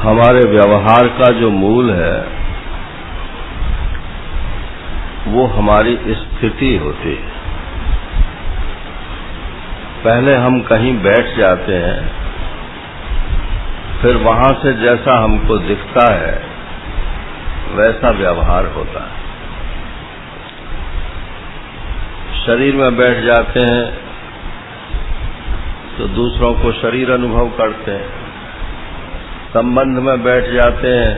हमारे व्यवहार का जो मूल है वो हमारी स्थिति होती है। पहले हम कहीं बैठ जाते हैं, फिर वहां से जैसा हमको दिखता है वैसा व्यवहार होता है। शरीर में बैठ जाते हैं तो दूसरों को शरीर अनुभव करते हैं, संबंध में बैठ जाते हैं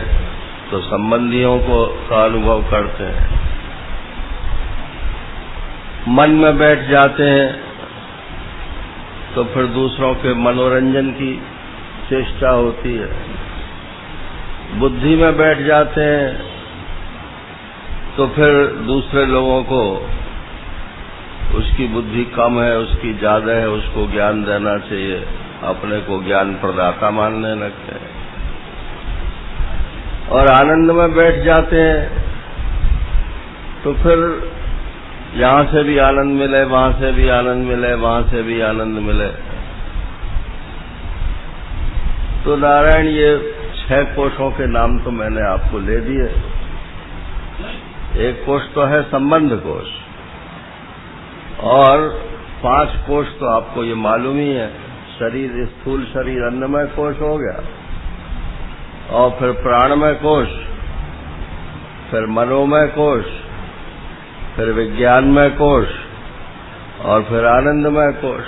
तो संबंधियों का अनुभव करते हैं, मन में बैठ जाते हैं तो फिर दूसरों के मनोरंजन की चेष्टा होती है, बुद्धि में बैठ जाते हैं तो फिर दूसरे लोगों को उसकी बुद्धि कम है, उसकी ज्यादा है, उसको ज्ञान देना चाहिए, अपने को ज्ञान प्रदाता मानने लगते हैं। और आनंद में बैठ जाते हैं तो फिर यहां से भी आनंद मिले, वहां से भी आनंद मिले, वहां से भी आनंद मिले। तो नारायण, ये 6 कोशों के नाम तो मैंने आपको ले दिए। एक कोश तो है संबंध कोश, और 5 कोश तो आपको ये मालूम ही है। शरीर, स्थूल शरीर अन्नमय कोश हो गया, और फिर प्राणमय कोश, फिर मनोमय कोश, फिर विज्ञानमय कोश, और फिर आनंदमय कोश।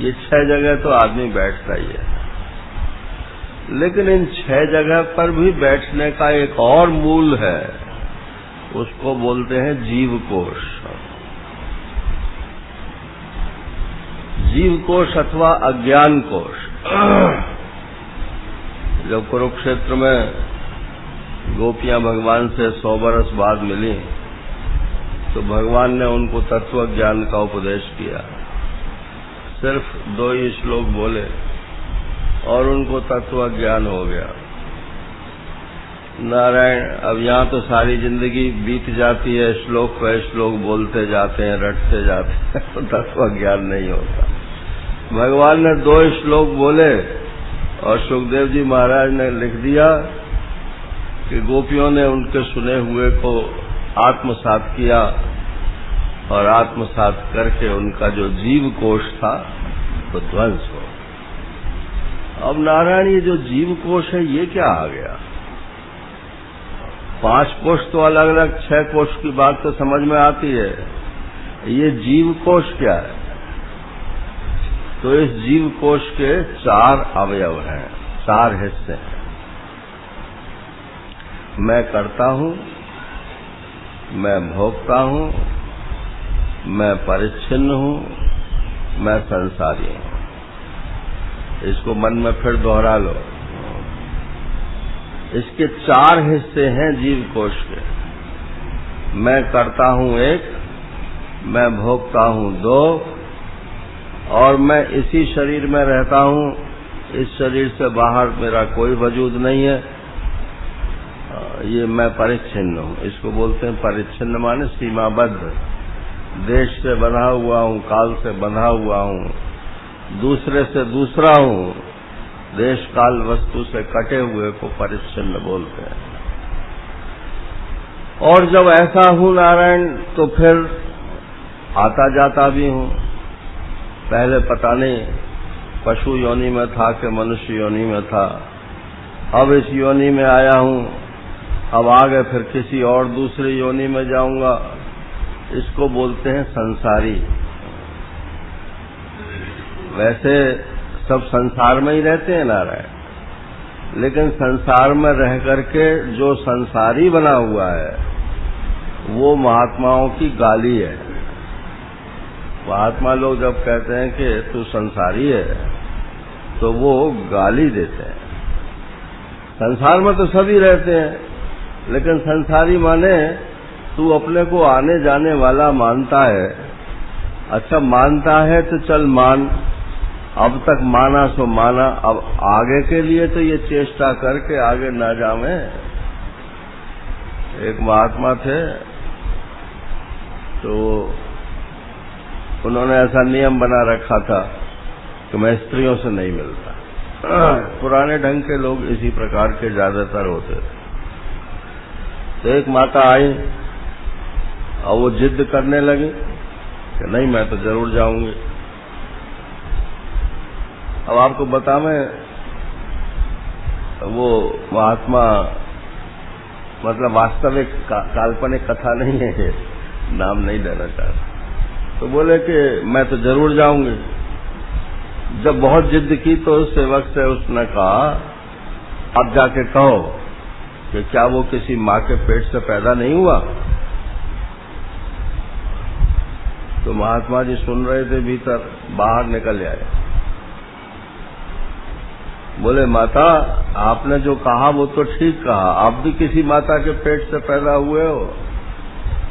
ये 6 जगह तो आदमी बैठता ही है। लेकिन इन 6 जगह पर भी बैठने का एक और मूल है, उसको बोलते हैं जीव कोश। जीव कोश अथवा अज्ञान कोश। जब कुरुक्षेत्र में गोपियां भगवान से 100 बरस बाद मिली तो भगवान ने उनको तत्व ज्ञान का उपदेश किया। सिर्फ 2 ही श्लोक बोले और उनको तत्व ज्ञान हो गया। नारायण, अब यहाँ तो सारी जिंदगी बीत जाती है, श्लोक पे श्लोक बोलते जाते हैं, रटते जाते हैं, तो तत्व ज्ञान नहीं होता। भगवान ने 2 श्लोक बोले और सुखदेव जी महाराज ने लिख दिया कि गोपियों ने उनके सुने हुए को आत्मसात किया, और आत्मसात करके उनका जो जीव कोश था वो ध्वंस हो। अब नारायण, ये जो जीव कोश है ये क्या आ गया? 5 कोश तो अलग अलग, 6 कोश की बात तो समझ में आती है, ये जीव कोश क्या है? तो इस जीव कोश के 4 अवयव हैं, 4 हिस्से हैं। मैं करता हूं, मैं भोगता हूं, मैं परिच्छिन्न हूं, मैं संसारी हूं। इसको मन में फिर दोहरा लो। इसके 4 हिस्से हैं जीव कोश के। मैं करता हूं 1, मैं भोगता हूं 2, और मैं इसी शरीर में रहता हूं, इस शरीर से बाहर मेरा कोई वजूद नहीं है, ये मैं परिच्छिन्न हूं। इसको बोलते हैं परिच्छिन्न, माने सीमाबद्ध। देश से बंधा हुआ हूं, काल से बंधा हुआ हूं, दूसरे से दूसरा हूं, देश काल वस्तु से कटे हुए को परिच्छिन्न बोलते हैं। और जब ऐसा हूं नारायण, तो फिर आता जाता भी हूं। पहले पता नहीं पशु योनि में था कि मनुष्य योनि में था, अब इस योनि में आया हूं, अब आगे फिर किसी और दूसरी योनि में जाऊंगा। इसको बोलते हैं संसारी। वैसे सब संसार में ही रहते हैं नारायण, लेकिन संसार में रह करके जो संसारी बना हुआ है वो महात्माओं की गाली है। महात्मा लोग जब कहते हैं कि तू संसारी है तो वो गाली देते हैं। संसार में तो सभी रहते हैं, लेकिन संसारी माने तू अपने को आने जाने वाला मानता है। अच्छा मानता है तो चल मान, अब तक माना सो माना, अब आगे के लिए तो ये चेष्टा करके आगे ना जावे। एक महात्मा थे तो उन्होंने ऐसा नियम बना रखा था कि मैं स्त्रियों से नहीं मिलता। पुराने ढंग के लोग इसी प्रकार के ज्यादातर होते थे। तो एक माता आई और वो जिद करने लगी कि नहीं मैं तो जरूर जाऊंगी। अब आपको बता मैं वो महात्मा मतलब वास्तविक काल्पनिक कथा नहीं है, नाम नहीं लेना चाहता। तो बोले कि मैं तो जरूर जाऊंगी। जब बहुत जिद की तो उस सेवक से उसने कहा अब जाके कहो कि क्या वो किसी माँ के पेट से पैदा नहीं हुआ। तो महात्मा जी सुन रहे थे, भीतर बाहर निकल आए। बोले माता आपने जो कहा वो तो ठीक कहा, आप भी किसी माता के पेट से पैदा हुए हो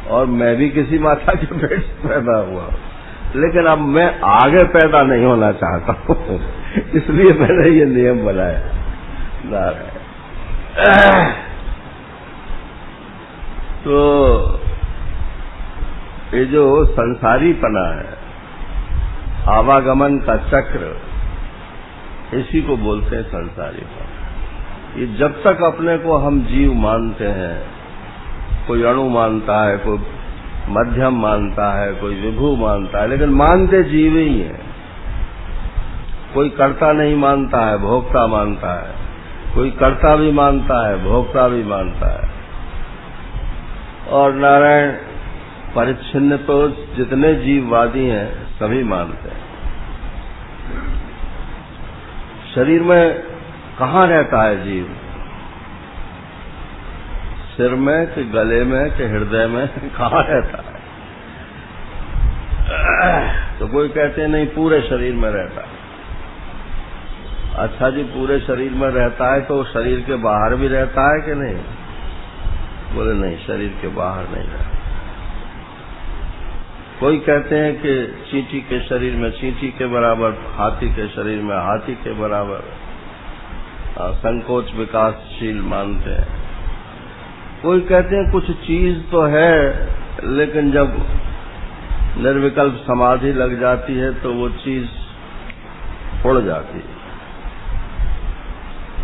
और मैं भी किसी माता के पेट से पैदा हुआ, लेकिन अब मैं आगे पैदा नहीं होना चाहता हूँ, इसलिए मैंने ये नियम बनाया। तो ये जो संसारीपना है, आवागमन का चक्र, इसी को बोलते हैं संसारीपना। ये जब तक अपने को हम जीव मानते हैं, कोई अणु मानता है, कोई मध्यम मानता है, कोई विभू मानता है, लेकिन मानते जीव ही है। कोई कर्ता नहीं मानता है, भोक्ता मानता है। कोई कर्ता भी मानता है, भोक्ता भी मानता है। और नारायण परिच्छिन्न तो जितने जीववादी हैं सभी मानते हैं। शरीर में कहाँ रहता है जीव? सिर में कि गले में कि हृदय में, कहाँ रहता है? तो कोई कहते नहीं पूरे शरीर में रहता है। अच्छा जी, पूरे शरीर में रहता है तो शरीर के बाहर भी रहता है कि नहीं? बोले नहीं, शरीर के बाहर नहीं रहता। कोई कहते हैं कि चींटी के शरीर में चींटी के बराबर, हाथी के शरीर में हाथी के बराबर, संकोच विकासशील मानते हैं। कोई कहते हैं कुछ चीज तो है, लेकिन जब निर्विकल्प समाधि लग जाती है तो वो चीज उड़ जाती है,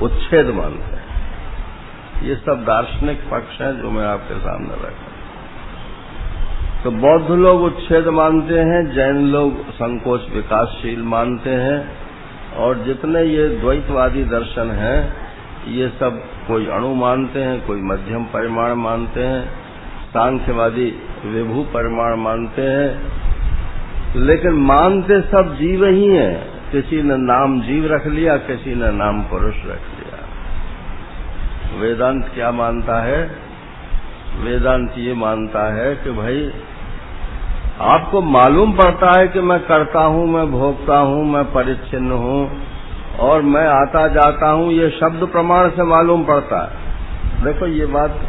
उच्छेद मानते हैं। ये सब दार्शनिक पक्ष हैं जो मैं आपके सामने रखा। तो बौद्ध लोग उच्छेद मानते हैं, जैन लोग संकोच विकासशील मानते हैं, और जितने ये द्वैतवादी दर्शन हैं ये सब कोई अणु मानते हैं, कोई मध्यम परिमाण मानते हैं, सांख्यवादी विभू परिमाण मानते हैं, लेकिन मानते सब जीव ही हैं। किसी ने नाम जीव रख लिया, किसी ने नाम पुरुष रख लिया। वेदांत क्या मानता है? वेदांत ये मानता है कि भाई आपको मालूम पड़ता है कि मैं करता हूं, मैं भोगता हूं, मैं परिच्छिन्न हूं और मैं आता जाता हूं, ये शब्द प्रमाण से मालूम पड़ता है। देखो ये बात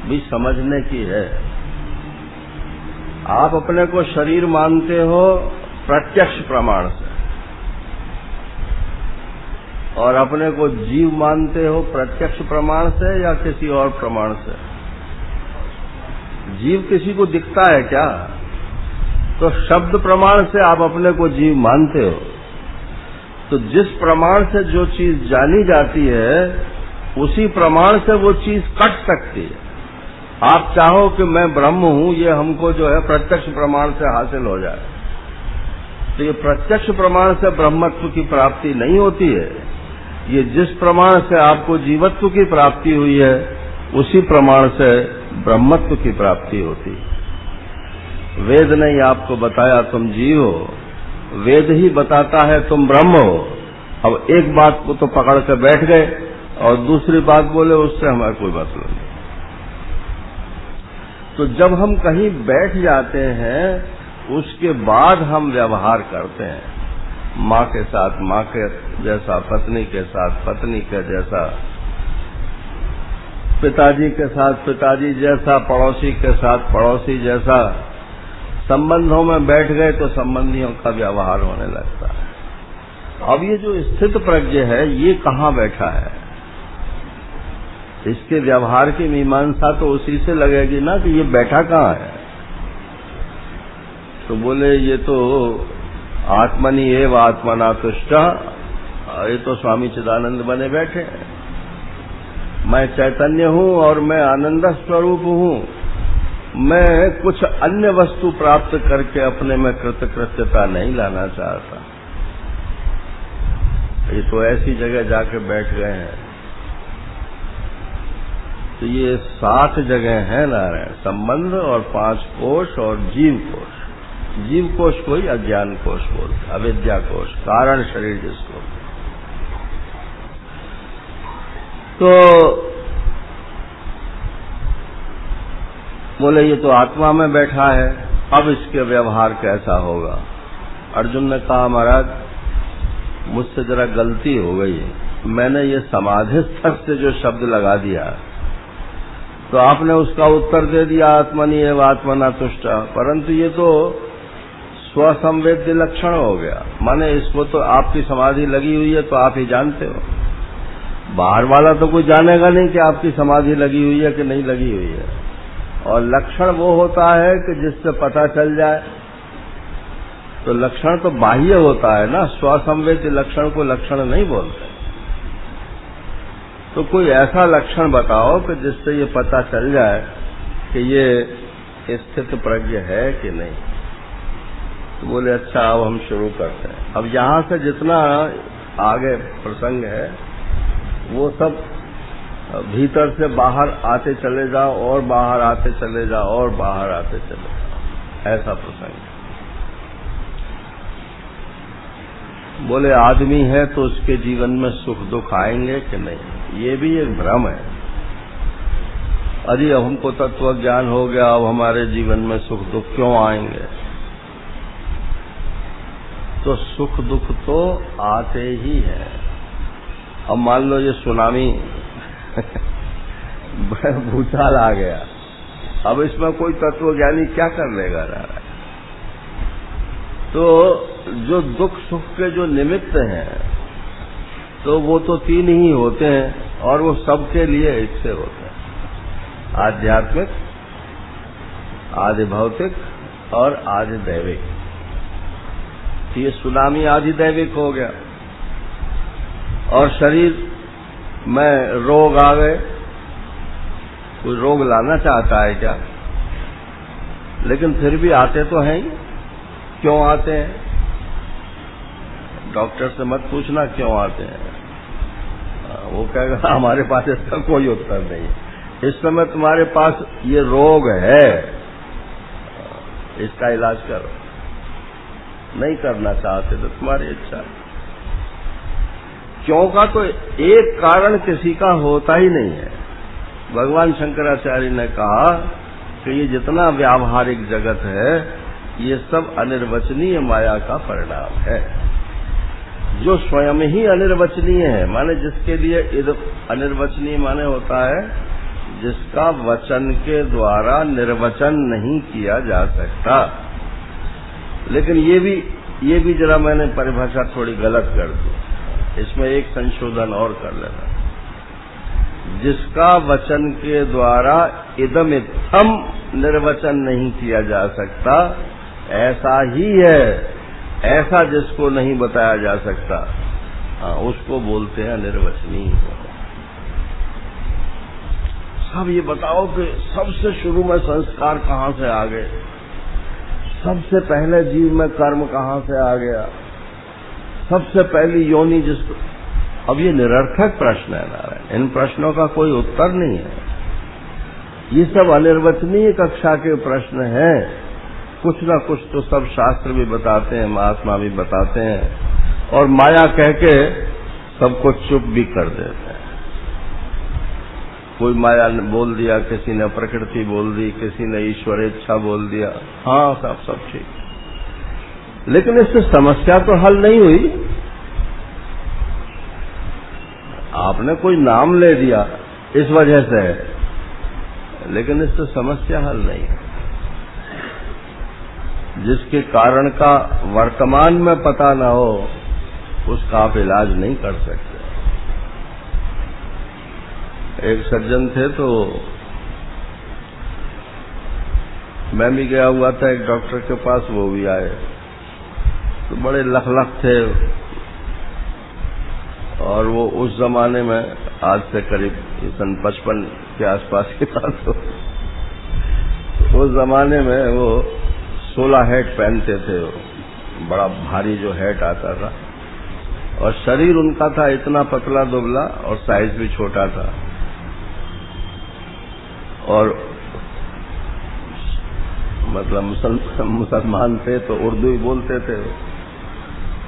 भी समझने की है। आप अपने को शरीर मानते हो प्रत्यक्ष प्रमाण से, और अपने को जीव मानते हो प्रत्यक्ष प्रमाण से या किसी और प्रमाण से? जीव किसी को दिखता है क्या? तो शब्द प्रमाण से आप अपने को जीव मानते हो। तो जिस प्रमाण से जो चीज जानी जाती है उसी प्रमाण से वो चीज कट सकती है। आप चाहो कि मैं ब्रह्म हूं, ये हमको जो है प्रत्यक्ष प्रमाण से हासिल हो जाए, तो ये प्रत्यक्ष प्रमाण से ब्रह्मत्व की प्राप्ति नहीं होती है। ये जिस प्रमाण से आपको जीवत्व की प्राप्ति हुई है उसी प्रमाण से ब्रह्मत्व की प्राप्ति होती है। वेद ने ही आपको बताया तुम जीव हो, वेद ही बताता है तुम ब्रह्म हो। अब एक बात को तो पकड़ कर बैठ गए और दूसरी बात बोले, उससे हमारा कोई मतलब नहीं। तो जब हम कहीं बैठ जाते हैं उसके बाद हम व्यवहार करते हैं, माँ के साथ माँ के जैसा, पत्नी के साथ पत्नी के जैसा, पिताजी के साथ पिताजी जैसा, पड़ोसी के साथ पड़ोसी जैसा। संबंधों में बैठ गए तो संबंधियों का व्यवहार होने लगता है। अब ये जो स्थित प्रज्ञ है ये कहाँ बैठा है? इसके व्यवहार की मीमांसा तो उसी से लगेगी ना कि ये बैठा कहाँ है। तो बोले ये तो आत्मनि एव आत्मना तुष्ट ये तो स्वामी चिदानंद बने बैठे हैं। मैं चैतन्य हूँ और मैं आनंद स्वरूप हूँ। मैं कुछ अन्य वस्तु प्राप्त करके अपने में कृतकृत्यता नहीं लाना चाहता। ये तो ऐसी जगह जाके बैठ गए हैं। तो ये 7 जगह है नारायण, संबंध और 5 कोश और जीव कोश। जीव कोश को ही अज्ञान कोश बोलते, अविद्या कोश, कारण शरीर जिसको। तो बोले ये तो आत्मा में बैठा है, अब इसके व्यवहार कैसा होगा। अर्जुन ने कहा महाराज मुझसे जरा गलती हो गई, मैंने ये समाधि स्तर से जो शब्द लगा दिया तो आपने उसका उत्तर दे दिया आत्मनि एव आत्मना तुष्ट, परंतु ये तो स्वसंवेद्य लक्षण हो गया। माने इसको तो आपकी समाधि लगी हुई है तो आप ही जानते हो, बाहर वाला तो कोई जानेगा नहीं कि आपकी समाधि लगी हुई है कि नहीं लगी हुई है। और लक्षण वो होता है कि जिससे पता चल जाए, तो लक्षण तो बाह्य होता है ना, स्वसंवेद्य लक्षण को लक्षण नहीं बोलते। तो कोई ऐसा लक्षण बताओ कि जिससे ये पता चल जाए कि ये स्थित प्रज्ञ है कि नहीं। तो बोले अच्छा अब हम शुरू करते हैं। अब यहां से जितना आगे प्रसंग है वो सब भीतर से बाहर आते चले जाओ और बाहर आते चले जाओ और बाहर आते चले जाओ, ऐसा प्रसंग है। बोले आदमी है तो उसके जीवन में सुख दुख आएंगे कि नहीं, ये भी एक भ्रम है। अरे अब हमको तत्व ज्ञान हो गया, अब हमारे जीवन में सुख दुख क्यों आएंगे। तो सुख दुख तो आते ही है। अब मान लो ये सुनामी भूचाल आ गया, अब इसमें कोई तत्वज्ञानी क्या कर लेगा। तो जो दुख सुख के जो निमित्त हैं तो वो तो 3 ही होते हैं और वो सबके लिए एक से होते हैं, आध्यात्मिक, आदि भौतिक और आदि दैविक। ये सुनामी आदि दैविक हो गया और शरीर में रोग आ गए। कोई रोग लाना चाहता है क्या, लेकिन फिर भी आते तो हैं ही। क्यों आते हैं, डॉक्टर से मत पूछना क्यों आते हैं, वो कहेगा हमारे पास इसका कोई उत्तर नहीं। इस समय तुम्हारे पास ये रोग है, इसका इलाज करो। नहीं करना चाहते तो तुम्हारी इच्छा। क्यों का तो एक कारण किसी का होता ही नहीं है। भगवान शंकराचार्य ने कहा कि ये जितना व्यावहारिक जगत है ये सब अनिर्वचनीय माया का परिणाम है, जो स्वयं ही अनिर्वचनीय है। माने जिसके लिए अनिर्वचनीय माने होता है जिसका वचन के द्वारा निर्वचन नहीं किया जा सकता। लेकिन ये भी जरा मैंने परिभाषा थोड़ी गलत कर दी, इसमें एक संशोधन और कर लेना। जिसका वचन के द्वारा इदम इत्थम निर्वचन नहीं किया जा सकता, ऐसा ही है। ऐसा जिसको नहीं बताया जा सकता, उसको बोलते हैं निर्वचनीय। सब ये बताओ कि सबसे शुरू में संस्कार कहाँ से आ गए, सबसे पहले जीव में कर्म कहाँ से आ गया, सबसे पहली योनि जिसको। अब ये निरर्थक प्रश्न है नारायण, इन प्रश्नों का कोई उत्तर नहीं है। ये सब अनिर्वचनीय कक्षा के प्रश्न हैं। कुछ ना कुछ तो सब शास्त्र भी बताते हैं, महात्मा भी बताते हैं, और माया कह के सबको चुप भी कर देते हैं। कोई माया ने बोल दिया, किसी ने प्रकृति बोल दी, किसी ने ईश्वर इच्छा बोल दिया, हाँ सब ठीक, लेकिन इससे समस्या तो हल नहीं हुई। आपने कोई नाम ले दिया इस वजह से, लेकिन इससे समस्या हल नहीं है। जिसके कारण का वर्तमान में पता न हो उसका आप इलाज नहीं कर सकते। एक सज्जन थे तो मैं भी गया हुआ था एक डॉक्टर के पास, वो भी आए तो बड़े लख थे। और वो उस जमाने में, आज से करीब सन 55 के आसपास की बात हो, उस जमाने में वो 16 हैट पहनते थे, बड़ा भारी जो हैट आता था, और शरीर उनका था इतना पतला दुबला और साइज भी छोटा था, और मतलब मुसलमान थे तो उर्दू ही बोलते थे।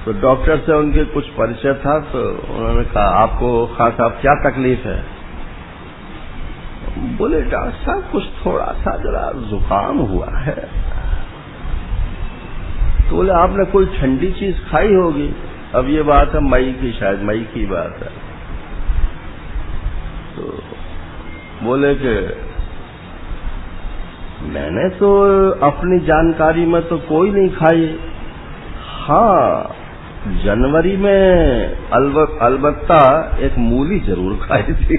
तो डॉक्टर से उनके कुछ परिचय था, तो उन्होंने कहा आपको खास साहब क्या तकलीफ है? बोले डॉक्टर साहब कुछ थोड़ा सा जरा जुकाम हुआ है। तो बोले आपने कोई ठंडी चीज खाई होगी। अब ये बात है मई की, शायद मई की बात है। तो बोले कि मैंने तो अपनी जानकारी में तो कोई नहीं खाई। हाँ, जनवरी में अलबत्ता एक मूली जरूर खाई थी।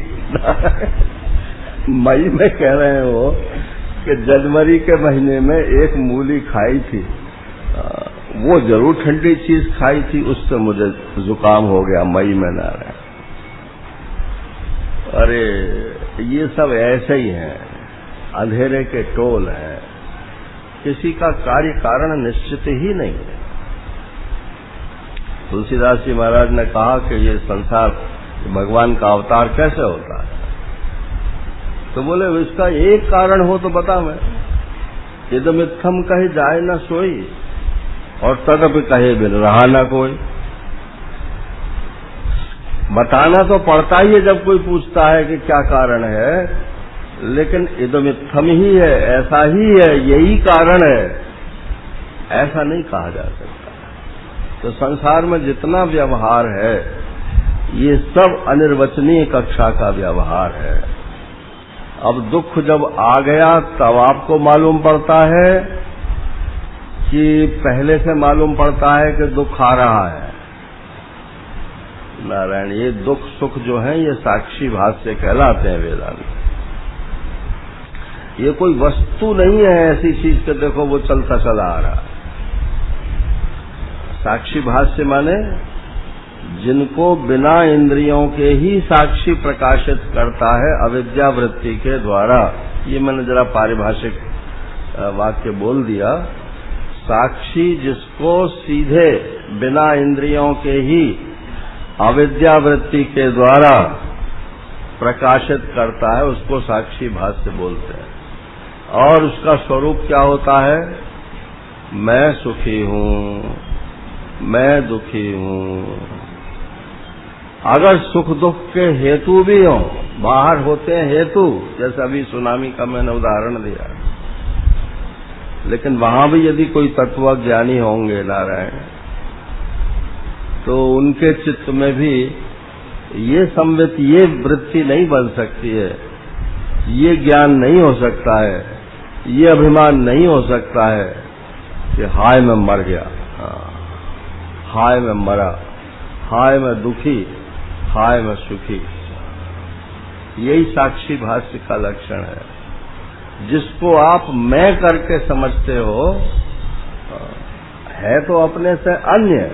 मई में कह रहे हैं वो कि जनवरी के महीने में एक मूली खाई थी, वो जरूर ठंडी चीज खाई थी, उससे मुझे जुकाम हो गया मई में। ना रहे, अरे ये सब ऐसे ही हैं, अंधेरे के टोल हैं, किसी का कार्य कारण निश्चित ही नहीं है। तुलसीदास जी महाराज ने कहा कि ये संसार भगवान का अवतार कैसे होता है? तो बोले इसका एक कारण हो तो बता मैं। इदमित्थम कहे जाए न सोई, और तदपि कहे बिन रहा न कोई। बताना तो पड़ता ही है जब कोई पूछता है कि क्या कारण है, लेकिन इदमित्थम ही है, ऐसा ही है, यही कारण है, ऐसा नहीं कहा जा सकता। तो संसार में जितना व्यवहार है ये सब अनिर्वचनीय कक्षा का व्यवहार है। अब दुख जब आ गया तब आपको मालूम पड़ता है कि पहले से मालूम पड़ता है कि दुख आ रहा है? नारायण, ये दुख सुख जो है ये साक्षी भाष्य कहलाते हैं वेदांत। ये कोई वस्तु नहीं है ऐसी चीज के देखो वो चलता चला आ रहा है। साक्षी भाष्य माने जिनको बिना इंद्रियों के ही साक्षी प्रकाशित करता है अविद्या वृत्ति के द्वारा। ये मैंने जरा पारिभाषिक वाक्य बोल दिया। साक्षी जिसको सीधे बिना इंद्रियों के ही अविद्या वृत्ति के द्वारा प्रकाशित करता है उसको साक्षी भाष्य बोलते हैं। और उसका स्वरूप क्या होता है? मैं सुखी हूँ, मैं दुखी हूँ। अगर सुख दुख के हेतु भी हों, बाहर होते हैं हेतु, जैसे अभी सुनामी का मैंने उदाहरण दिया, लेकिन वहां भी यदि कोई तत्वज्ञानी होंगे नारायण, तो उनके चित्त में भी ये संवित, ये वृत्ति नहीं बन सकती है, ये ज्ञान नहीं हो सकता है, ये अभिमान नहीं हो सकता है कि हाय मैं मर गया, हाय मैं मरा, हाय मैं दुखी, हाय मैं सुखी। यही साक्षी भाष्य का लक्षण है। जिसको आप मैं करके समझते हो है तो अपने से अन्य,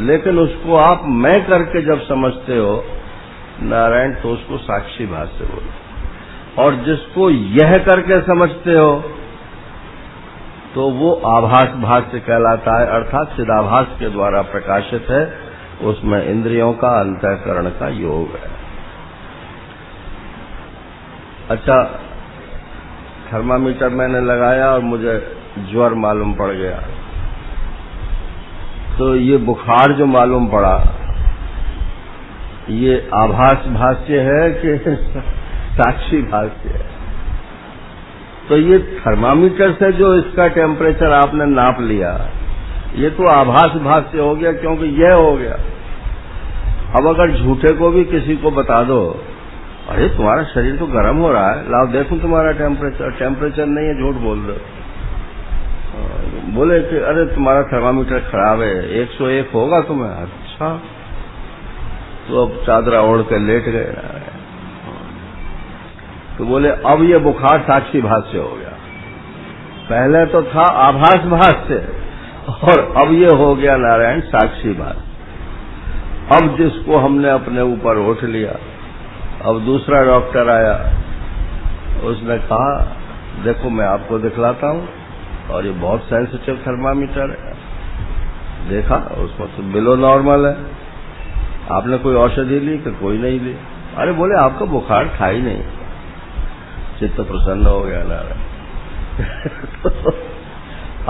लेकिन उसको आप मैं करके जब समझते हो नारायण तो उसको साक्षी भाष्य बोलते। और जिसको यह करके समझते हो तो वो आभास भाष्य कहलाता है, अर्थात चिदाभास के द्वारा प्रकाशित है, उसमें इंद्रियों का अंतःकरण का योग है। अच्छा, थर्मामीटर मैंने लगाया और मुझे ज्वर मालूम पड़ गया, तो ये बुखार जो मालूम पड़ा ये आभास भाष्य है कि साक्षी भाष्य है? तो ये थर्मामीटर से जो इसका टेम्परेचर आपने नाप लिया ये तो आभास भाष्य हो गया, क्योंकि यह हो गया। अब अगर झूठे को भी किसी को बता दो, अरे तुम्हारा शरीर तो गर्म हो रहा है, लाओ देखूं तुम्हारा टेम्परेचर, टेम्परेचर नहीं है, झूठ बोल दो। बोले कि अरे तुम्हारा थर्मामीटर खराब है, 101 होगा तुम्हें। अच्छा, तो अब चादरा ओढ़ के लेट गए। तो बोले अब ये बुखार साक्षी भाष्य हो गया, पहले तो था आभास भाष्य और अब ये हो गया नारायण साक्षी भाष्य। अब जिसको हमने अपने ऊपर उठ लिया, अब दूसरा डॉक्टर आया, उसने कहा देखो मैं आपको दिखलाता हूं, और ये बहुत सेंसिटिव थर्मामीटर है। देखा उसमें तो बिलो नॉर्मल है। आपने कोई औषधि ली कि कोई नहीं ली? अरे बोले आपका बुखार था ही नहीं। चित्त प्रसन्न हो गया नारायण। तो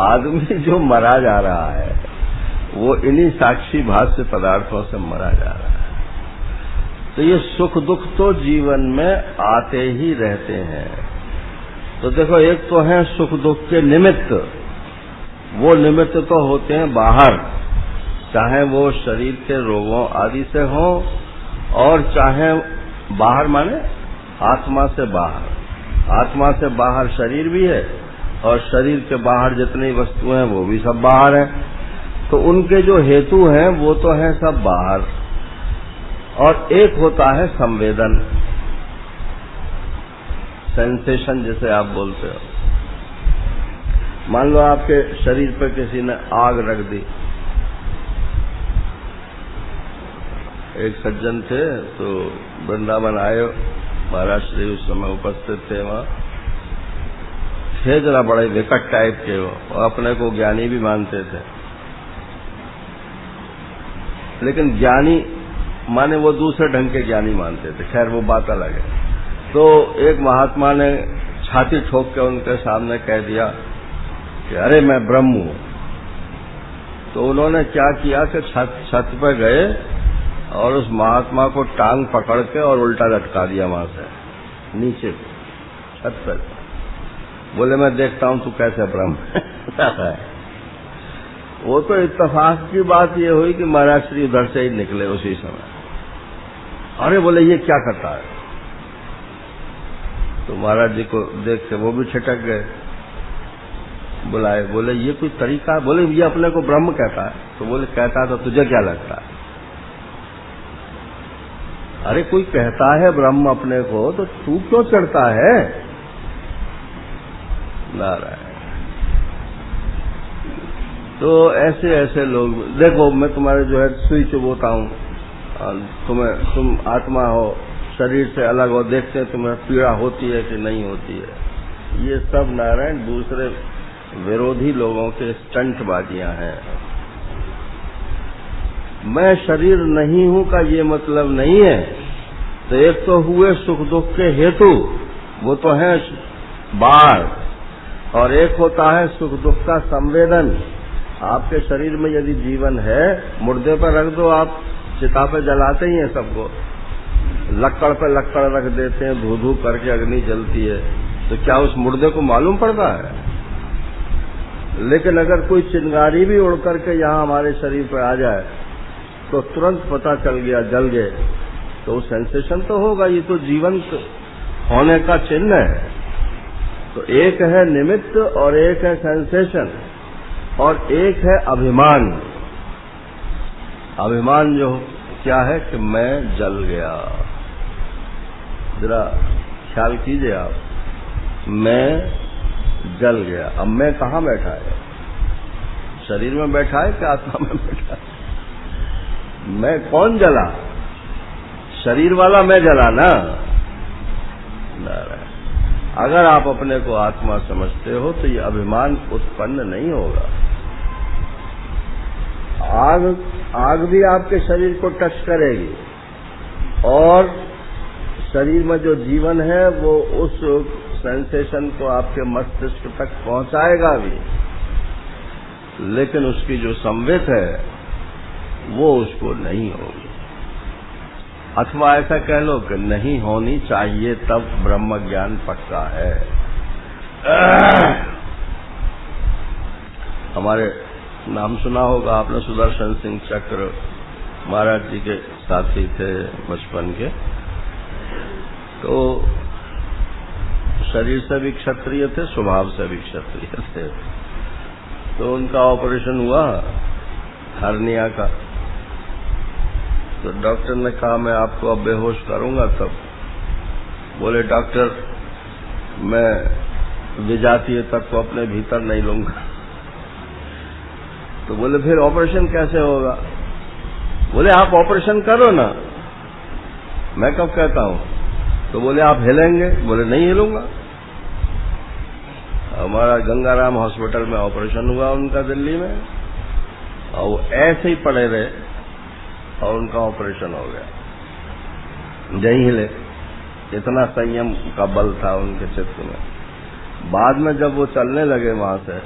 आदमी जो मरा जा रहा है वो इन्हीं साक्षी भाष्य पदार्थों से मरा जा रहा है। तो ये सुख दुख तो जीवन में आते ही रहते हैं। तो देखो, एक तो है सुख दुख के निमित्त, वो निमित्त तो होते हैं बाहर, चाहे वो शरीर के रोगों आदि से हो, और चाहे बाहर माने आत्मा से बाहर। आत्मा से बाहर शरीर भी है, और शरीर के बाहर जितनी वस्तुएं हैं वो भी सब बाहर है। तो उनके जो हेतु हैं वो तो है सब बाहर। और एक होता है संवेदन, सेंसेशन जिसे आप बोलते हो। मान लो आपके शरीर पर किसी ने आग रख दी। एक सज्जन थे तो वृंदावन आए, महाराज श्री उस समय उपस्थित थे वहां। थे जरा बड़े विकट टाइप के वो, और अपने को ज्ञानी भी मानते थे, लेकिन ज्ञानी माने वो दूसरे ढंग के ज्ञानी मानते थे। खैर वो बात अलग है। तो एक महात्मा ने छाती ठोक के उनके सामने कह दिया कि अरे मैं ब्रह्म हूं। तो उन्होंने क्या किया कि छत पर गए और उस महात्मा को टांग पकड़ के और उल्टा लटका दिया वहां से नीचे छत पर। बोले मैं देखता हूं तू कैसे ब्रह्म है। वो तो इत्तेफाक की बात ये हुई कि महाराज श्री उधर से ही निकले उसी समय। अरे बोले ये क्या करता है? तो महाराज जी को देख के वो भी छिटक गए, बुलाए। बोले ये कोई तरीका है? बोले ये अपने को ब्रह्म कहता है। तो बोले कहता तो तुझे क्या लगता है? अरे कोई कहता है ब्रह्म अपने को तो तू क्यों चढ़ता है? नारायण। तो ऐसे ऐसे लोग, देखो मैं तुम्हारे जो है सुई चुभोता हूं, तुम आत्मा हो, शरीर से अलग हो, देखते हैं तुम्हें पीड़ा होती है कि नहीं होती है। ये सब नारायण दूसरे विरोधी लोगों के स्टंटबाजियां हैं। मैं शरीर नहीं हूं का ये मतलब नहीं है। तो एक तो हुए सुख दुख के हेतु, वो तो है बाढ़, और एक होता है सुख दुख का संवेदन। आपके शरीर में यदि जीवन है, मुर्दे पर रख दो, आप चिता पे जलाते ही हैं सबको, लक्कड़ पे लक्कड़ रख देते हैं, धू धू करके अग्नि जलती है, तो क्या उस मुर्दे को मालूम पड़ता है? लेकिन अगर कोई चिंगारी भी उड़ करके यहाँ हमारे शरीर पर आ जाए तो तुरंत पता चल गया जल गए, तो सेंसेशन तो होगा। ये तो जीवंत होने का चिन्ह है। तो एक है निमित्त और एक है सेंसेशन और एक है अभिमान। अभिमान जो क्या है कि मैं जल गया। जरा ख्याल कीजिए आप, मैं जल गया। अब मैं कहाँ बैठा है? शरीर में बैठा है कि आत्मा में बैठा है? मैं कौन जला? शरीर वाला मैं जला ना। नारायण। अगर आप अपने को आत्मा समझते हो तो ये अभिमान उत्पन्न नहीं होगा। आग भी आपके शरीर को टच करेगी और शरीर में जो जीवन है वो उस सेंसेशन को आपके मस्तिष्क तक पहुंचाएगा भी, लेकिन उसकी जो संवेद है वो उसको नहीं होगी। अथवा ऐसा कह लो कि नहीं होनी चाहिए, तब ब्रह्म ज्ञान पक्का है। हमारे नाम सुना होगा आपने, सुदर्शन सिंह चक्र महाराज जी के साथी थे बचपन के। तो शरीर से भी क्षत्रिय थे, स्वभाव से भी क्षत्रिय थे। तो उनका ऑपरेशन हुआ हर्निया का। तो डॉक्टर ने कहा मैं आपको अब बेहोश करूंगा। तब बोले डॉक्टर मैं विजातीय तत्व अपने भीतर नहीं लूंगा। तो बोले फिर ऑपरेशन कैसे होगा? बोले आप ऑपरेशन करो ना। मैं कब कहता हूं? तो बोले आप हिलेंगे? बोले नहीं हिलूंगा। हमारा गंगाराम हॉस्पिटल में ऑपरेशन हुआ उनका दिल्ली में, और वो ऐसे ही पड़े रहे और उनका ऑपरेशन हो गया, नहीं हिले। इतना संयम का बल था उनके चित्त में। बाद में जब वो चलने लगे वहां से,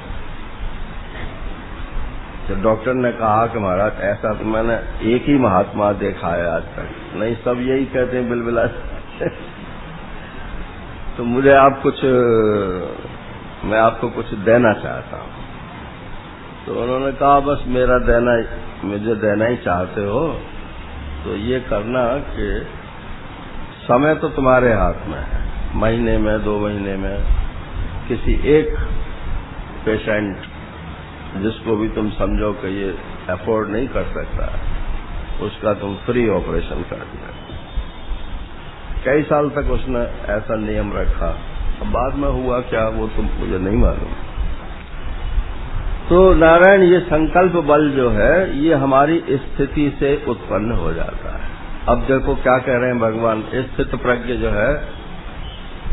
तो डॉक्टर ने कहा कि महाराज ऐसा तो मैंने एक ही महात्मा देखा है आज तक, नहीं सब यही कहते हैं बिलबिला। तो मुझे मैं आपको कुछ देना चाहता हूं। तो उन्होंने कहा बस मुझे देना ही चाहते हो तो ये करना कि समय तो तुम्हारे हाथ में है, महीने में 2 महीने में किसी एक पेशेंट जिसको भी तुम समझो कि ये अफोर्ड नहीं कर सकता, उसका तुम फ्री ऑपरेशन कर दिया। कई साल तक उसने ऐसा नियम रखा। अब बाद में हुआ क्या वो तो मुझे नहीं मालूम। तो नारायण, ये संकल्प बल जो है ये हमारी स्थिति से उत्पन्न हो जाता है। अब देखो क्या कह रहे हैं भगवान, स्थित प्रज्ञ जो है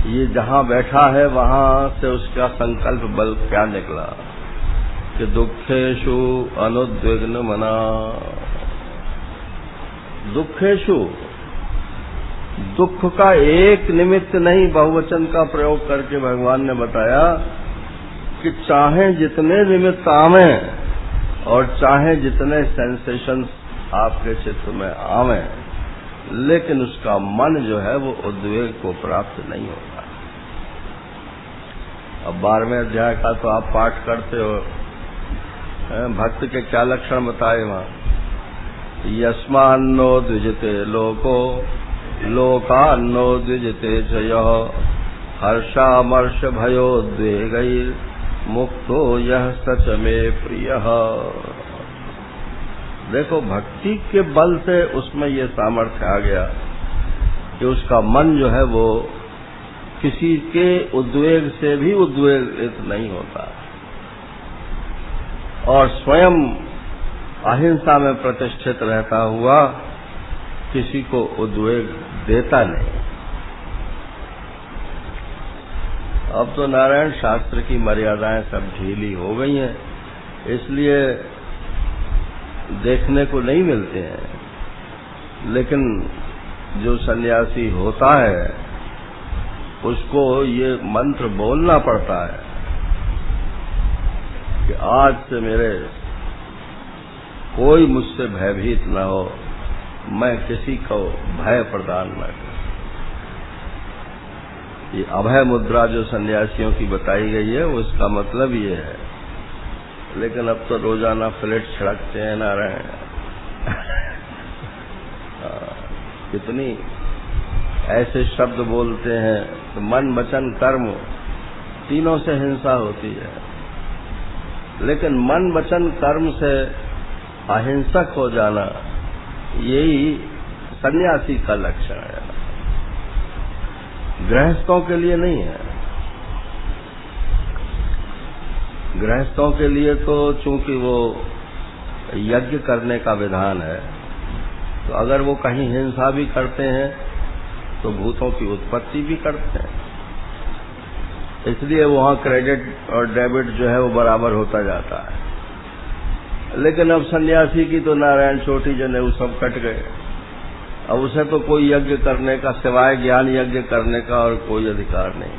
ये जहां बैठा है वहां से उसका संकल्प बल क्या निकला कि दुखेषु अनुद्विग्न मना। दुखेषु, दुख का एक निमित्त नहीं, बहुवचन का प्रयोग करके भगवान ने बताया कि चाहे जितने निमित्त आवे और चाहे जितने सेंसेशंस आपके चित्त में आवे, लेकिन उसका मन जो है वो उद्वेग को प्राप्त नहीं होता। अब 12वें अध्याय का तो आप पाठ करते हो, भक्त के क्या लक्षण बताए वहां। यस्मान्नो द्विजते लोको लोकान्नो द्विजते च यः हर्षामर्ष भयोद्वेगैर् मुक्तो यह सच में प्रियः। देखो भक्ति के बल से उसमें ये सामर्थ्य आ गया कि उसका मन जो है वो किसी के उद्वेग से भी उद्वेगित नहीं होता और स्वयं अहिंसा में प्रतिष्ठित रहता हुआ किसी को उद्वेग देता नहीं। अब तो नारायण शास्त्र की मर्यादाएं सब ढीली हो गई हैं, इसलिए देखने को नहीं मिलते हैं। लेकिन जो सन्यासी होता है उसको ये मंत्र बोलना पड़ता है कि आज से मेरे कोई मुझसे भयभीत न हो, मैं किसी को भय प्रदान न करूं। ये अभय मुद्रा जो सन्यासियों की बताई गई है उसका मतलब ये है। लेकिन अब तो रोजाना फ्लेट छिड़कते हैं नारायण। कितनी ऐसे शब्द बोलते हैं तो मन वचन कर्म तीनों से हिंसा होती है, लेकिन मन वचन कर्म से अहिंसक हो जाना यही सन्यासी का लक्षण है, गृहस्थों के लिए नहीं है। गृहस्थों के लिए तो चूंकि वो यज्ञ करने का विधान है, तो अगर वो कहीं हिंसा भी करते हैं तो भूतों की उत्पत्ति भी करते हैं, इसलिए वहां क्रेडिट और डेबिट जो है वो बराबर होता जाता है। लेकिन अब सन्यासी की तो नारायण छोटी जनेऊ सब कट गए। अब उसे तो कोई यज्ञ करने का सिवाय ज्ञान यज्ञ करने का और कोई अधिकार नहीं।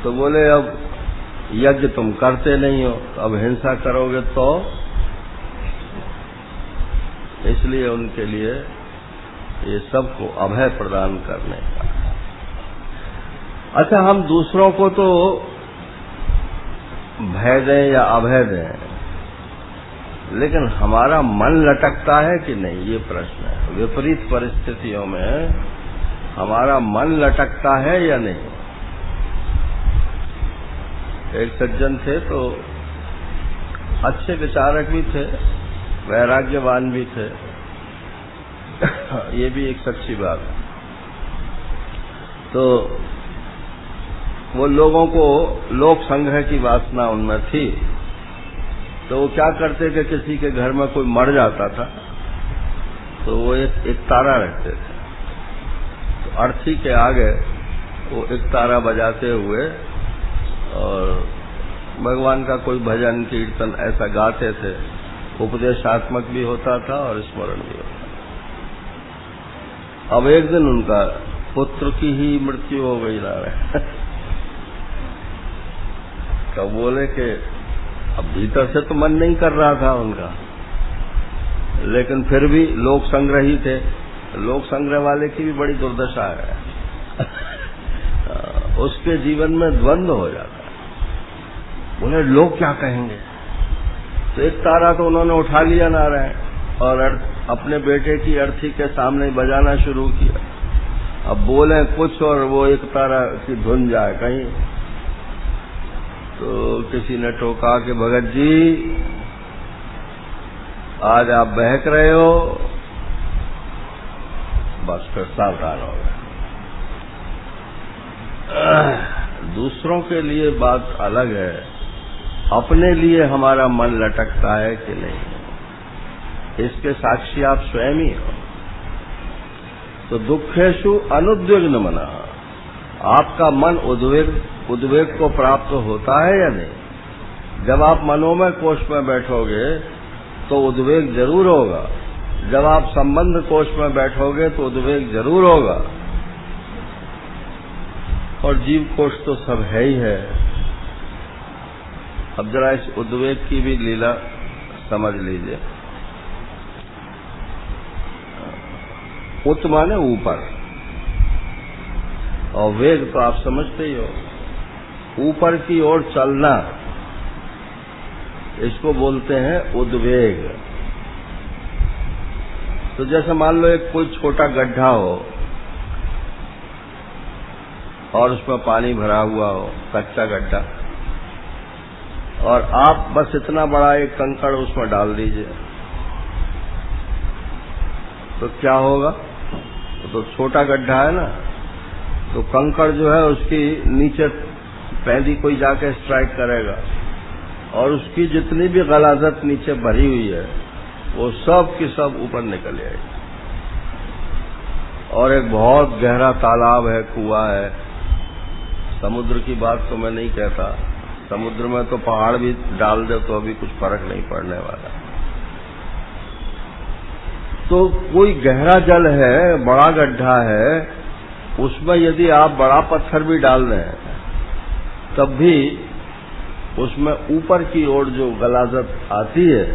तो बोले अब यज्ञ तुम करते नहीं हो, अब हिंसा करोगे तो, इसलिए उनके लिए ये सबको अभय प्रदान करने का। अच्छा, हम दूसरों को तो भय दें या अभय दें, लेकिन हमारा मन लटकता है कि नहीं, ये प्रश्न है। विपरीत परिस्थितियों में हमारा मन लटकता है या नहीं। एक सज्जन थे तो अच्छे विचारक भी थे, वैराग्यवान भी थे, ये भी एक सच्ची बात है। तो वो लोगों को लोक संग्रह की वासना उनमें थी, तो वो क्या करते कि किसी के घर में कोई मर जाता था तो वो एक तारा रखते थे। तो अर्थी के आगे वो एक तारा बजाते हुए और भगवान का कोई भजन कीर्तन ऐसा गाते थे। उपदेशात्मक भी होता था और स्मरण भी होता था। अब एक दिन उनका पुत्र की ही मृत्यु हो गई नारायण। तो बोले कि अब भीतर से तो मन नहीं कर रहा था उनका, लेकिन फिर भी लोक संग्रही थे। लोक संग्रह वाले की भी बड़ी दुर्दशा है। उसके जीवन में द्वंद्व हो जाता है। बोले लोग क्या कहेंगे। तो एक तारा तो उन्होंने उठा लिया नारायण और अपने बेटे की अर्थी के सामने बजाना शुरू किया। अब बोले कुछ और वो एक तारा की धुन जाए कहीं। तो किसी ने टोका कि भगत जी आज आप बहक रहे हो। बस फिर सावधान हो गए। दूसरों के लिए बात अलग है, अपने लिए हमारा मन लटकता है कि नहीं, इसके साक्षी आप स्वयं ही हो। तो दुखेशु अनुद्विग्न मना, आपका मन उद्वेग को प्राप्त होता है या नहीं। जब आप मनोमय कोश में बैठोगे तो उद्वेग जरूर होगा, जब आप संबंध कोश में बैठोगे तो उद्वेग जरूर होगा। और जीव कोश तो सब है ही है। अब जरा इस उद्वेग की भी लीला समझ लीजिए। उत माने ऊपर, और वेग तो आप समझते ही हो, ऊपर की ओर चलना, इसको बोलते हैं उद्वेग। तो जैसे मान लो एक कोई छोटा गड्ढा हो और उसमें पानी भरा हुआ हो, कच्चा गड्ढा, और आप बस इतना बड़ा एक कंकड़ उसमें डाल दीजिए तो क्या होगा। तो छोटा गड्ढा है ना, तो कंकड़ जो है उसकी नीचे पैदी कोई जाके स्ट्राइक करेगा और उसकी जितनी भी गलाजत नीचे भरी हुई है वो सब की सब ऊपर निकल जाएगी। और एक बहुत गहरा तालाब है, कुआं है, समुद्र की बात तो मैं नहीं कहता, समुद्र में तो पहाड़ भी डाल दे तो अभी कुछ फर्क नहीं पड़ने वाला। तो कोई गहरा जल है, बड़ा गड्ढा है, उसमें यदि आप बड़ा पत्थर भी डाल दें तब भी उसमें ऊपर की ओर जो गलाजत आती है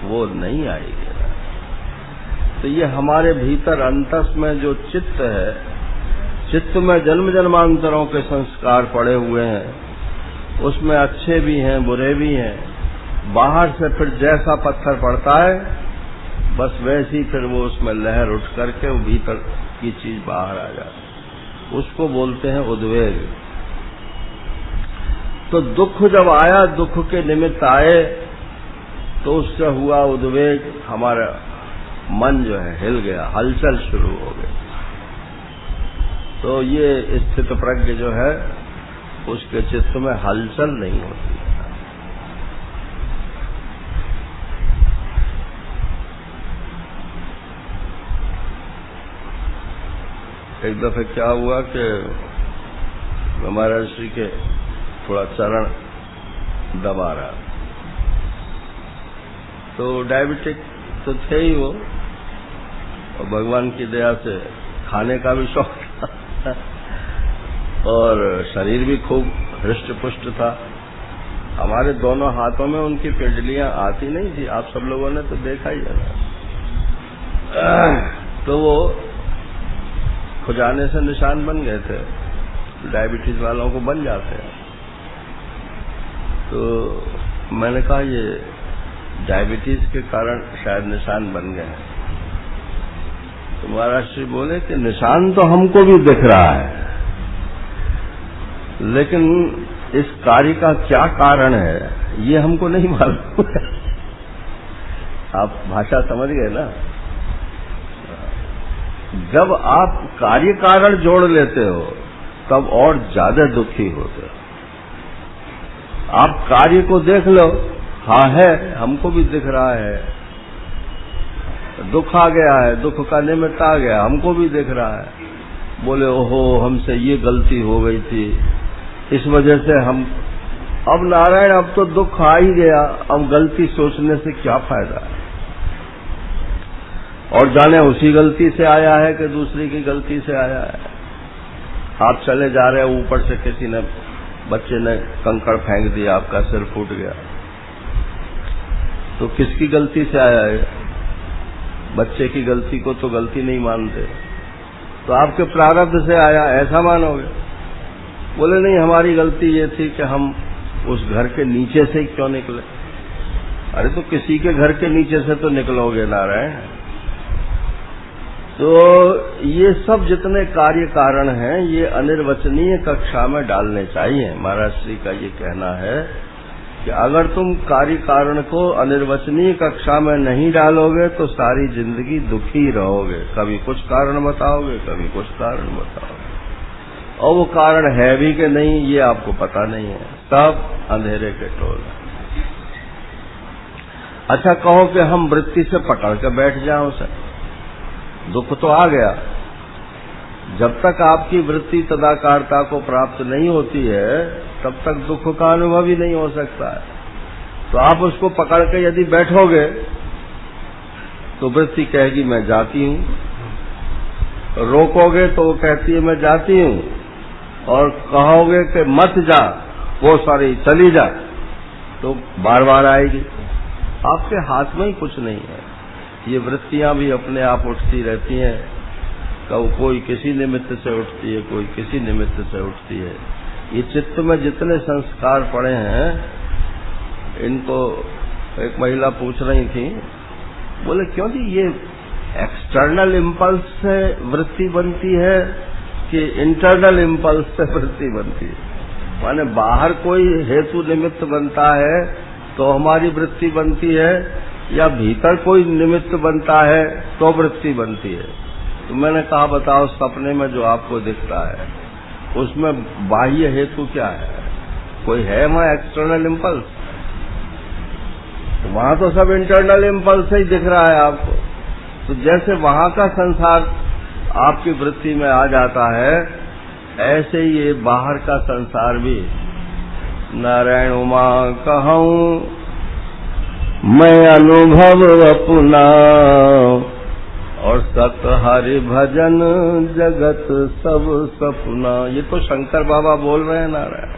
वो नहीं आएगी। तो ये हमारे भीतर अंतस में जो चित्त है, चित्त में जन्म जन्मांतरों के संस्कार पड़े हुए हैं, उसमें अच्छे भी हैं बुरे भी हैं। बाहर से फिर जैसा पत्थर पड़ता है बस वैसी फिर वो उसमें लहर उठ करके वो भीतर की चीज बाहर आ जाती है, उसको बोलते हैं उद्वेग। तो दुख जब आया, दुख के निमित्त आए तो उससे हुआ उद्वेग, हमारा मन जो है हिल गया, हलचल शुरू हो गई। तो ये स्थित प्रज्ञ जो है उसके चित्त में हलचल नहीं होती। एक दफे क्या हुआ कि हमारा ऋषि के थोड़ा चरण दबा रहा, तो डायबिटिक तो थे ही वो, और भगवान की दया से खाने का भी शौक था और शरीर भी खूब हृष्ट पुष्ट था। हमारे दोनों हाथों में उनकी पिंडलियां आती नहीं थी, आप सब लोगों ने तो देखा ही है ना। तो वो खुजाने से निशान बन गए थे, डायबिटीज वालों को बन जाते हैं। तो मैंने कहा ये डायबिटीज के कारण शायद निशान बन गए हैं। तो महाराज श्री बोले कि निशान तो हमको भी दिख रहा है, लेकिन इस कार्य का क्या कारण है ये हमको नहीं मालूम। आप भाषा समझ गए ना। जब आप कार्य कारण जोड़ लेते हो तब और ज्यादा दुखी होते हो। आप कार्य को देख लो, हाँ है, हमको भी दिख रहा है। दुख आ गया है, दुख का निमित्त आ गया, हमको भी दिख रहा है। बोले ओहो हमसे ये गलती हो गई थी, इस वजह से हम, अब नारायण अब तो दुख आ ही गया, अब गलती सोचने से क्या फायदा है। और जाने उसी गलती से आया है कि दूसरी की गलती से आया है। आप चले जा रहे हैं, ऊपर से किसी ने, बच्चे ने कंकड़ फेंक दिया, आपका सिर फूट गया, तो किसकी गलती से आया है? बच्चे की गलती को तो गलती नहीं मानते, तो आपके प्रारब्ध से आया, ऐसा मानोगे? बोले नहीं, हमारी गलती ये थी कि हम उस घर के नीचे से ही क्यों निकले। अरे तो किसी के घर के नीचे से तो निकलोगे नारायण। तो ये सब जितने कार्य कारण हैं, ये अनिर्वचनीय कक्षा में डालने चाहिए। महाराज श्री का ये कहना है कि अगर तुम कार्य कारण को अनिर्वचनीय कक्षा में नहीं डालोगे तो सारी जिंदगी दुखी रहोगे। कभी कुछ कारण बताओगे, कभी कुछ कारण बताओगे, और वो कारण है भी कि नहीं ये आपको पता नहीं है, सब अंधेरे के टोल है। अच्छा कहो कि हम वृत्ति से पकड़ के बैठ जाओ उसे, दुख तो आ गया, जब तक आपकी वृत्ति तदाकारता को प्राप्त नहीं होती है तब तक दुख का अनुभव ही नहीं हो सकता है। तो आप उसको पकड़ के यदि बैठोगे तो वृत्ति कहेगी मैं जाती हूं, रोकोगे तो वो कहती है मैं जाती हूं, और कहोगे कि मत जा, वो सॉरी चली जा, तो बार बार आएगी। आपके हाथ में ही कुछ नहीं है। ये वृत्तियां भी अपने आप उठती रहती हैं, कोई किसी निमित्त से उठती है, कोई किसी निमित्त से उठती है। ये चित्त में जितने संस्कार पड़े हैं, इनको एक महिला पूछ रही थी, बोले क्यों जी ये एक्सटर्नल इम्पल्स से वृत्ति बनती है कि इंटरनल इम्पल्स से वृत्ति बनती है? माने बाहर कोई हेतु निमित्त बनता है तो हमारी वृत्ति बनती है, या भीतर कोई निमित्त बनता है तो वृत्ति बनती है? तो मैंने कहा बताओ, सपने में जो आपको दिखता है उसमें बाह्य हेतु क्या है? कोई है वहां एक्सटर्नल इम्पल्स? वहां तो सब इंटरनल इम्पल्स ही दिख रहा है आपको। तो जैसे वहां का संसार आपकी वृत्ति में आ जाता है, ऐसे ही ये बाहर का संसार भी। नारायण उमा कहूं मैं अनुभव अपना, और सत हरि भजन जगत सब सपना। ये तो शंकर बाबा बोल रहे हैं नारायण।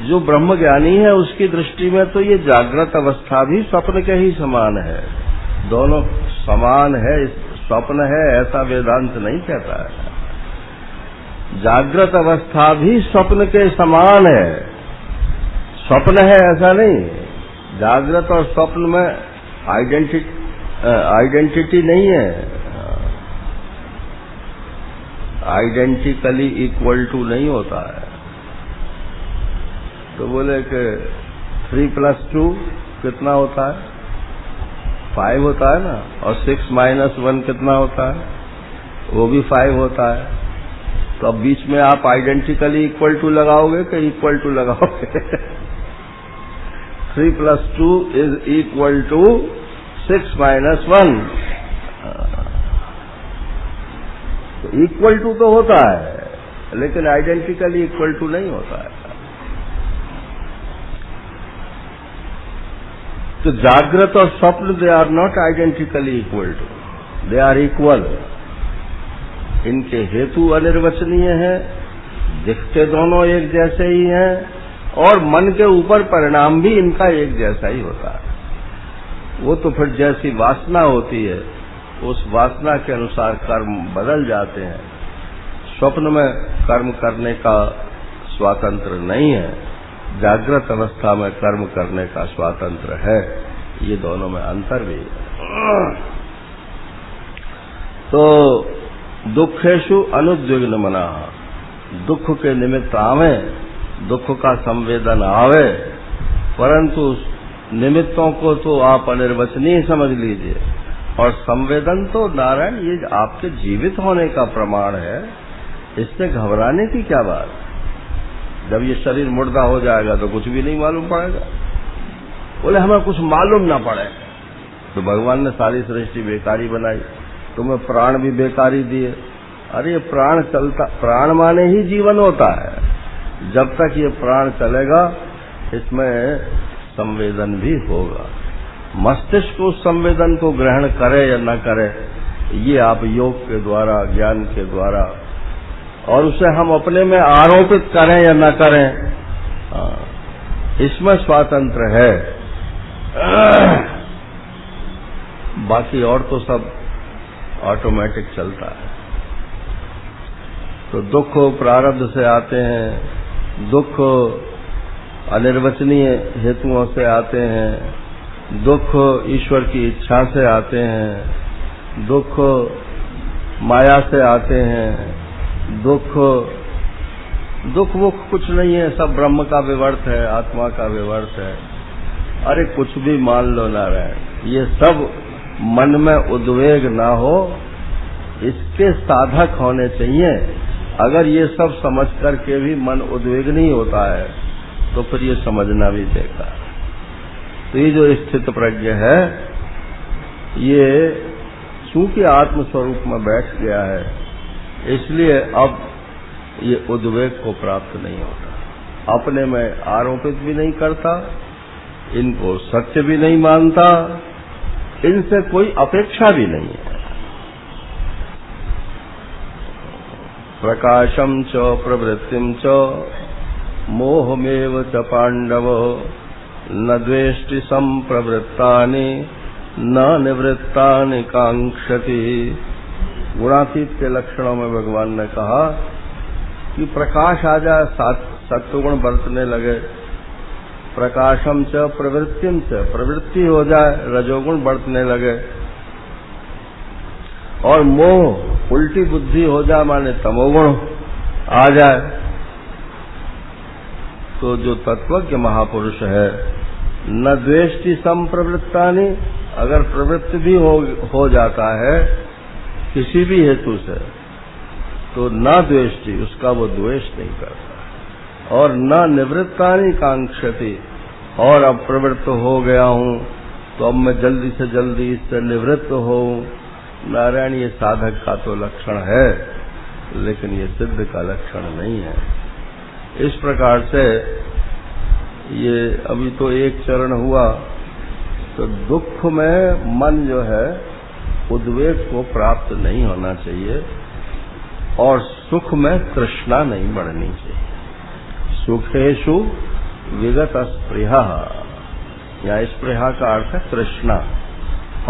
जो ब्रह्म ज्ञानी है उसकी दृष्टि में तो ये जागृत अवस्था भी स्वप्न के ही समान है, दोनों समान है। स्वप्न है ऐसा वेदांत नहीं कहता है। जागृत अवस्था भी स्वप्न के समान है, स्वप्न है ऐसा नहीं। जागृत और स्वप्न में आइडेंटिटी नहीं है, आइडेंटिकली इक्वल टू नहीं होता है। तो बोले कि 3 + 2 कितना होता है? 5 होता है ना, और 6 - 1 कितना होता है? वो भी 5 होता है। तो अब बीच में आप आइडेंटिकली इक्वल टू लगाओगे कि इक्वल टू लगाओगे? 3 + 2 = 6 - 1। तो इक्वल टू तो होता है, लेकिन आइडेंटिकली इक्वल टू नहीं होता है। तो जागृत और स्वप्न they are not identically equal to, they are equal. इनके हेतु अनिर्वचनीय हैं, दिखते दोनों एक जैसे ही हैं, और मन के ऊपर परिणाम भी इनका एक जैसा ही होता है। वो तो फिर जैसी वासना होती है उस वासना के अनुसार कर्म बदल जाते हैं। स्वप्न में कर्म करने का स्वातंत्र नहीं है, जागृत अवस्था में कर्म करने का स्वातंत्र है। ये दोनों में अंतर भी है। तो दुखेषु अनुद्विग्न मना, दुख के निमित्त आवे, दुख का संवेदन आवे, परंतु निमित्तों को तो आप अनिर्वचनीय समझ लीजिए। और संवेदन तो नारायण ये आपके जीवित होने का प्रमाण है, इससे घबराने की क्या बात। जब ये शरीर मुर्दा हो जाएगा तो कुछ भी नहीं मालूम पड़ेगा। बोले हमें कुछ मालूम ना पड़े। तो भगवान ने सारी सृष्टि बेकारी बनाई, तुम्हें प्राण भी बेकारी दिए। अरे ये प्राण चलता, प्राण माने ही जीवन होता है। जब तक ये प्राण चलेगा इसमें संवेदन भी होगा। मस्तिष्क उस संवेदन को ग्रहण करे या न करे, ये आप योग के द्वारा, ज्ञान के द्वारा, और उसे हम अपने में आरोपित करें या न करें, इसमें स्वातंत्र है। बाकी और तो सब ऑटोमेटिक चलता है। तो दुख प्रारब्ध से आते हैं, दुख अनिर्वचनीय हेतुओं से आते हैं, दुख ईश्वर की इच्छा से आते हैं, दुख माया से आते हैं, दुख वो कुछ नहीं है, सब ब्रह्म का विवर्त है, आत्मा का विवर्त है। अरे कुछ भी मान लो नारायण, ये सब मन में उद्वेग ना हो, इसके साधक होने चाहिए। अगर ये सब समझ करके भी मन उद्वेग नहीं होता है तो फिर ये समझना भी बेकार। तो ये जो स्थित प्रज्ञ है, ये चूंकि आत्म स्वरूप में बैठ गया है, इसलिए अब ये उद्वेग को प्राप्त नहीं होता, अपने में आरोपित भी नहीं करता, इनको सत्य भी नहीं मानता, इनसे कोई अपेक्षा भी नहीं है। प्रकाशम च प्रवृत्तिम च मोहमेव च पांडव न द्वेष्टि संप्रवृत्तानि न निवृत्तानि कांक्षति। गुणातीत के लक्षणों में भगवान ने कहा कि प्रकाश आ जाए, सत्वगुण बरतने लगे, प्रकाशम च प्रवृत्तिम च, प्रवृत्ति हो जाए, रजोगुण बरतने लगे, और मोह उल्टी बुद्धि हो जाए, माने तमोगुण आ जाए, तो जो तत्वज्ञ महापुरुष है, न द्वेष्टि संप्रवृत्तानि, अगर प्रवृत्ति भी हो जाता है किसी भी हेतु से, तो न द्वेष्टि, उसका वो द्वेष नहीं करता, और न निवृत्तानि कांक्षति, और अब प्रवृत्त हो गया हूं तो अब मैं जल्दी से जल्दी इससे निवृत्त होऊं। नारायण, ये साधक का तो लक्षण है, लेकिन ये सिद्ध का लक्षण नहीं है। इस प्रकार से ये अभी तो एक चरण हुआ, तो दुख में मन जो है उद्वेग को प्राप्त नहीं होना चाहिए, और सुख में तृष्णा नहीं बढ़नी चाहिए। सुखेषु विगत स्पृहा, या स्पृहा का अर्थ है तृष्णा,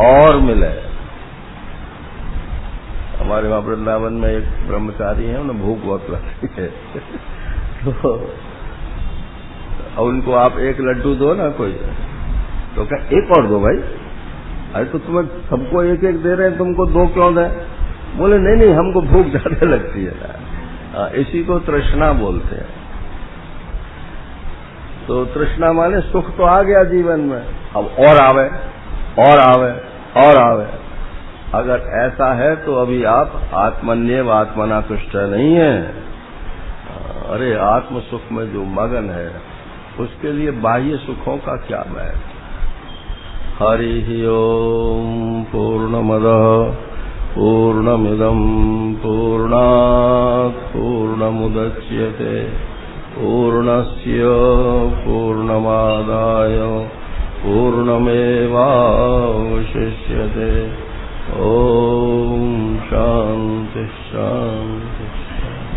और मिले। हमारे वहां वृंदावन में एक ब्रह्मचारी है, उन्हें भूख बहुत लगती है तो उनको आप एक लड्डू दो ना कोई, तो क्या एक और दो भाई, अरे तो तुम्हें सबको एक एक दे रहे हैं, तुमको दो क्यों दें? बोले नहीं नहीं, हमको भूख ज्यादा लगती है ना। इसी को तृष्णा बोलते हैं। तो तृष्णा माने सुख तो आ गया जीवन में, अब और आवे और आवे और आवे। अगर ऐसा है तो अभी आप आत्मन्येव आत्मना तुष्ट नहीं है। अरे आत्म सुख में जो मगन है, उसके लिए बाह्य सुखों का क्या महत्व। हरि ओम पूर्णमदः पूर्णमिदं पूर्णात् पूर्णमुदच्यते पूर्णस्य पूर्णमादाय पूर्णमेवावशिष्यते। ओम शांति शांति शांति।